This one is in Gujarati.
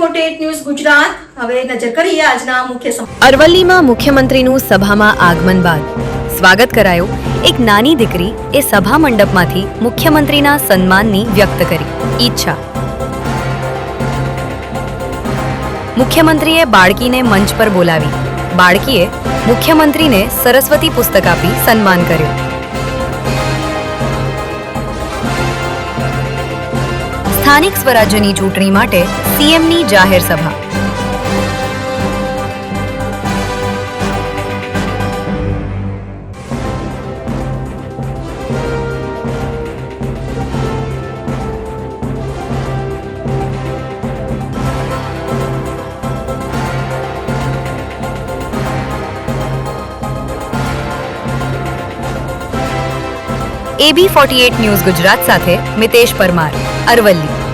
AV48 ન્યૂઝ ગુજરાત હવે નજર કરીએ આજના મુખ્ય સમાચાર। અરવલ્લીમાં મુખ્યમંત્રીનું સભામાં આગમન બાદ સ્વાગત કરાયું। એક નાની દીકરી એ સભા મંડપમાંથી મુખ્યમંત્રીના સન્માનની વ્યક્ત કરી ઈચ્છા। મુખ્યમંત્રીએ બાળકીને મંચ પર બોલાવી। બાળકીએ મુખ્યમંત્રીને સરસ્વતી પુસ્તક આપી સન્માન કર્યું। સ્થાનિક સ્વરાજ્યની ચૂંટણી માટે સીએમની જાહેર સભા। AV48 ન્યૂઝ ગુજરાત સાથે મિતેશ પરમાર, અરવલ્લી।